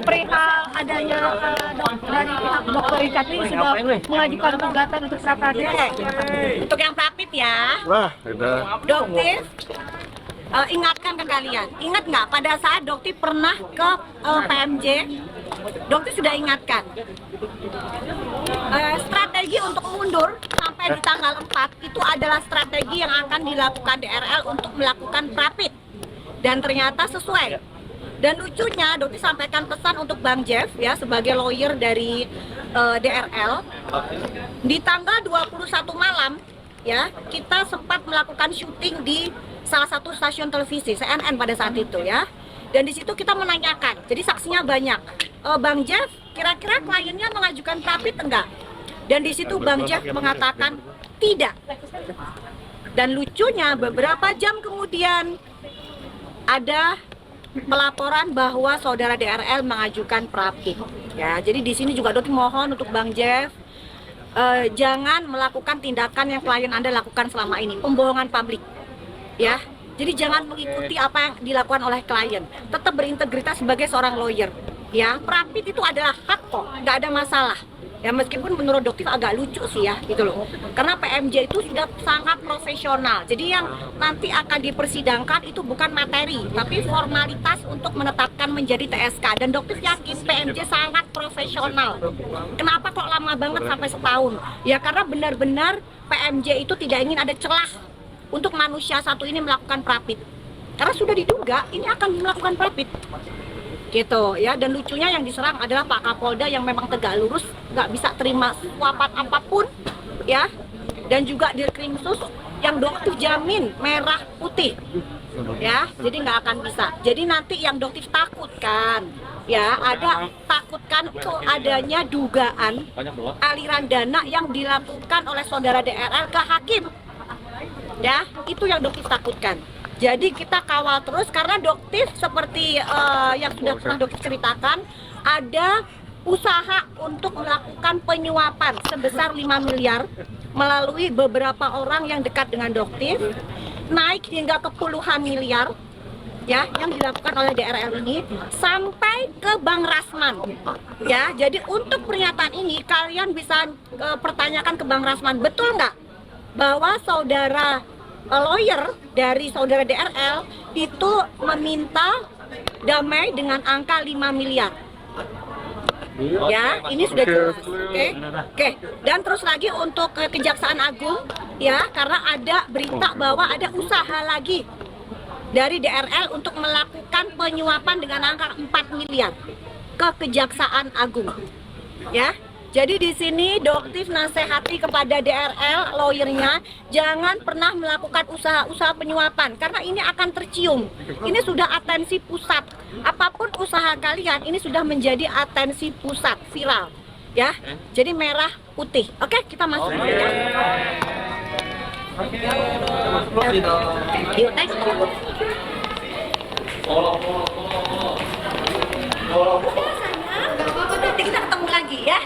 perihal adanya dari pihak Dokter Richard ini sudah mengajukan gugatan untuk pra peradilan. Untuk yang praktik ya, Wah, udah. Doktif ingatkan ke kalian. Ingat nggak pada saat Doktif pernah ke PMJ, Doktif sudah ingatkan. Strategi untuk mundur sampai di tanggal 4 itu adalah strategi yang akan dilakukan DRL untuk melakukan prapit. Dan ternyata sesuai. Dan lucunya Doktif sampaikan pesan untuk Bang Jeff ya sebagai lawyer dari DRL. Di tanggal 21 malam ya, kita sempat melakukan syuting di salah satu stasiun televisi CNN pada saat itu ya. Dan di situ kita menanyakan. Jadi saksinya banyak. Bang Jeff, kira-kira kliennya mengajukan prapit enggak? Dan di situ Bang Jeff mengatakan tidak. Dan lucunya beberapa jam kemudian ada pelaporan bahwa saudara DRL mengajukan prapit. Ya, jadi di sini juga Doktif mohon untuk Bang Jeff jangan melakukan tindakan yang klien Anda lakukan selama ini, pembohongan publik. Ya. Jadi jangan mengikuti apa yang dilakukan oleh klien. Tetap berintegritas sebagai seorang lawyer. Ya, prapit itu adalah hak kok, nggak ada masalah. Ya meskipun menurut Doktif agak lucu sih ya, gitu loh. Karena PMJ itu sudah sangat profesional. Jadi yang nanti akan dipersidangkan itu bukan materi, tapi formalitas untuk menetapkan menjadi TSK. Dan Doktif yakin PMJ sangat profesional. Kenapa kok lama banget sampai setahun? Ya karena benar-benar PMJ itu tidak ingin ada celah untuk manusia satu ini melakukan prapit. Karena sudah diduga ini akan melakukan prapit. Gitu ya, dan lucunya yang diserang adalah Pak Kapolda yang memang tegak lurus, nggak bisa terima suapan apapun ya, dan juga Dirkrimsus yang Doktif jamin merah putih ya, jadi nggak akan bisa. Jadi nanti yang Doktif takutkan ya, takutkan itu adanya dugaan aliran dana yang dilakukan oleh saudara DRL ke hakim ya, itu yang Doktif takutkan. Jadi kita kawal terus karena Doktif seperti yang sudah pernah Doktif ceritakan, ada usaha untuk melakukan penyuapan sebesar 5 miliar melalui beberapa orang yang dekat dengan Doktif, naik hingga ke puluhan miliar ya yang dilakukan oleh DRL ini sampai ke Bang Rasman ya. Jadi untuk pernyataan ini kalian bisa pertanyakan ke Bang Rasman, betul nggak bahwa saudara lawyer dari saudara DRL itu meminta damai dengan angka 5 miliar. Ya, ini sudah jelas. Oke. Dan terus lagi untuk Kejaksaan Agung ya, karena ada berita bahwa ada usaha lagi dari DRL untuk melakukan penyuapan dengan angka 4 miliar ke Kejaksaan Agung. Ya. Jadi di sini Doktif nasihati kepada DRL, lawyernya, jangan pernah melakukan usaha-usaha penyuapan karena ini akan tercium. Ini sudah atensi pusat. Apapun usaha kalian, ini sudah menjadi atensi pusat, viral, ya. Jadi merah putih. Oke, kita masuk dulu ya. Yuk, next. Nanti kita ketemu lagi ya.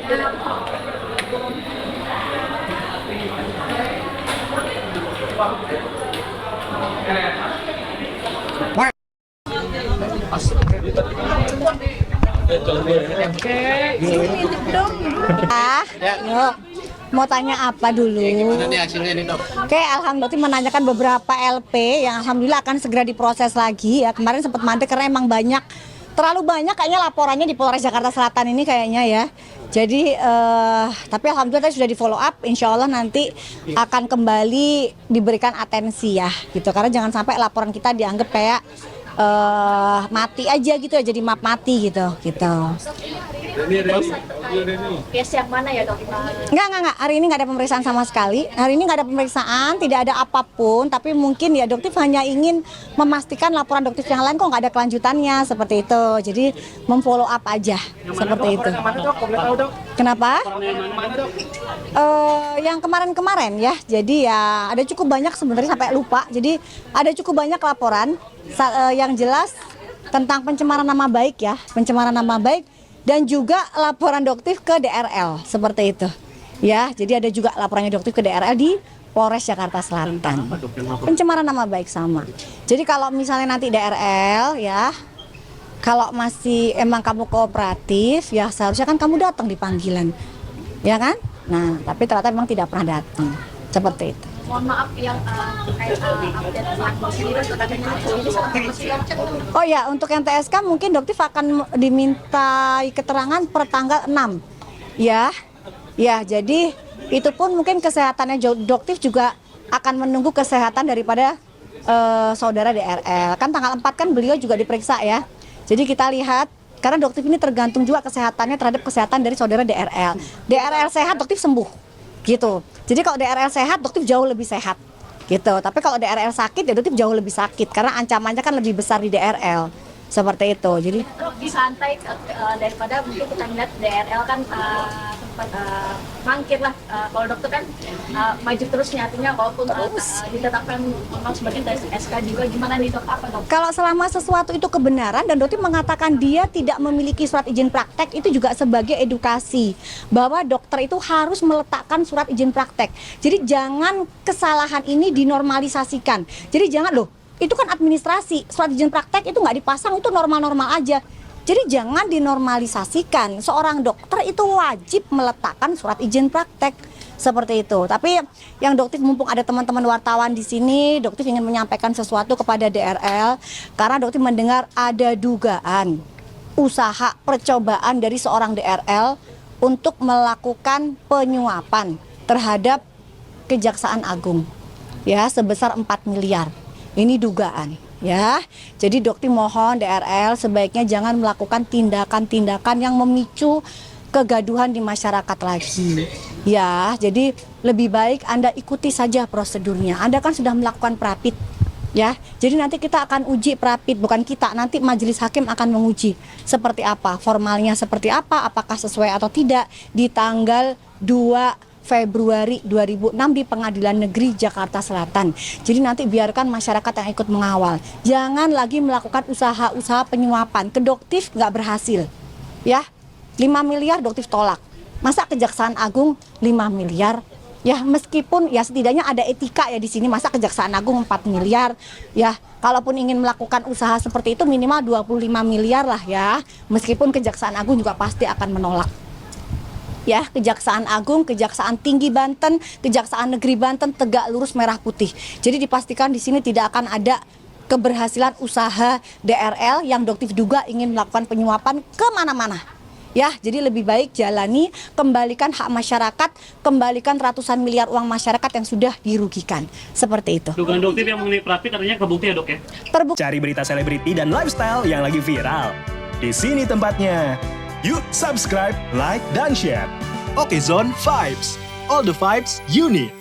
Yuk, mau tanya apa dulu? Gimana nih hasilnya nih, Dok? Oke, alhamdulillah menanyakan beberapa LP yang alhamdulillah akan segera diproses lagi ya. Kemarin sempat mandek karena emang terlalu banyak kayaknya laporannya di Polres Jakarta Selatan ini kayaknya ya. Jadi tapi alhamdulillah tadi sudah di follow up, insya Allah nanti akan kembali diberikan atensi ya gitu. Karena jangan sampai laporan kita dianggap kayak mati aja gitu ya, jadi map mati gitu. Case yang mana ya Dok? Enggak, hari ini nggak ada pemeriksaan sama sekali. Hari ini nggak ada pemeriksaan, tidak ada apapun. Tapi mungkin ya Doktif hanya ingin memastikan laporan Doktif yang lain kok nggak ada kelanjutannya seperti itu. Jadi memfollow up aja seperti itu. Kenapa? Yang kemarin-kemarin ya. Jadi ya ada cukup banyak sebenarnya sampai lupa. Jadi ada cukup banyak laporan yang jelas tentang pencemaran nama baik ya, pencemaran nama baik. Dan juga laporan Doktif ke DRL seperti itu ya. Jadi ada juga laporannya Doktif ke DRL di Polres Jakarta Selatan, pencemaran nama baik sama. Jadi kalau misalnya nanti DRL ya Kalau masih emang kamu kooperatif, ya seharusnya kan kamu datang di panggilan, ya kan? Nah, tapi ternyata memang tidak pernah datang, seperti itu. Mohon maaf yang terkait update Oh ya, untuk yang TSK mungkin Doktif akan diminta keterangan per tanggal 6. Ya, jadi itu pun mungkin kesehatannya Doktif juga akan menunggu kesehatan daripada saudara DRL. Kan tanggal 4 kan beliau juga diperiksa ya. Jadi kita lihat, karena Doktif ini tergantung juga kesehatannya terhadap kesehatan dari saudara DRL. DRL sehat, Doktif sembuh, gitu. Jadi kalau DRL sehat, Doktif jauh lebih sehat, gitu. Tapi kalau DRL sakit, ya Doktif jauh lebih sakit, karena ancamannya kan lebih besar di DRL. Seperti itu. Jadi Lebih santai daripada mungkin kita lihat DRL kan sempat mangkir lah. Kalau dokter kan maju terus nyatinya walaupun ditetapkan memang sebagai TSK juga. Gimana nih dok? Apa dok? kalau selama sesuatu itu kebenaran dan Doktif mengatakan dia tidak memiliki surat izin praktek, itu juga sebagai edukasi bahwa dokter itu harus meletakkan surat izin praktek. Jadi jangan kesalahan ini dinormalisasikan. Jadi jangan loh, itu kan administrasi, surat izin praktek itu nggak dipasang, itu normal-normal aja. Jadi jangan dinormalisasikan. Seorang dokter itu wajib meletakkan surat izin praktek. Seperti itu. Tapi yang Doktif, mumpung ada teman-teman wartawan di sini, Doktif ingin menyampaikan sesuatu kepada DRL karena Doktif mendengar ada dugaan usaha percobaan dari seorang DRL untuk melakukan penyuapan terhadap Kejaksaan Agung ya sebesar 4 miliar. Ini dugaan ya. Jadi Doktif mohon DRL sebaiknya jangan melakukan tindakan-tindakan yang memicu kegaduhan di masyarakat lagi. Ya, jadi lebih baik Anda ikuti saja prosedurnya. Anda kan sudah melakukan prapit. Ya, jadi nanti kita akan uji prapit, bukan kita, nanti majelis hakim akan menguji seperti apa, formalnya seperti apa, apakah sesuai atau tidak di tanggal 2 Februari 2006 di Pengadilan Negeri Jakarta Selatan. Jadi nanti biarkan masyarakat yang ikut mengawal. Jangan lagi melakukan usaha-usaha penyuapan. Ke Doktif nggak berhasil. Ya, 5 miliar Doktif tolak. Masa Kejaksaan Agung 5 miliar? Ya, meskipun ya setidaknya ada etika ya di sini. Masa Kejaksaan Agung 4 miliar? Ya, kalaupun ingin melakukan usaha seperti itu minimal 25 miliar lah ya. Meskipun Kejaksaan Agung juga pasti akan menolak. Ya, Kejaksaan Agung, Kejaksaan Tinggi Banten, Kejaksaan Negeri Banten tegak lurus merah putih. Jadi dipastikan di sini tidak akan ada keberhasilan usaha DRL yang Doktif duga ingin melakukan penyuapan kemana-mana. Ya, jadi lebih baik jalani, kembalikan hak masyarakat, kembalikan ratusan miliar uang masyarakat yang sudah dirugikan. Seperti itu. Dugaan Doktif yang mengenai prapit artinya kebukti ya dok ya? Terbukti. Cari berita selebriti dan lifestyle yang lagi viral. Di sini tempatnya. Yuk subscribe, like, dan share. Oke Zone Vibes. All the vibes you need.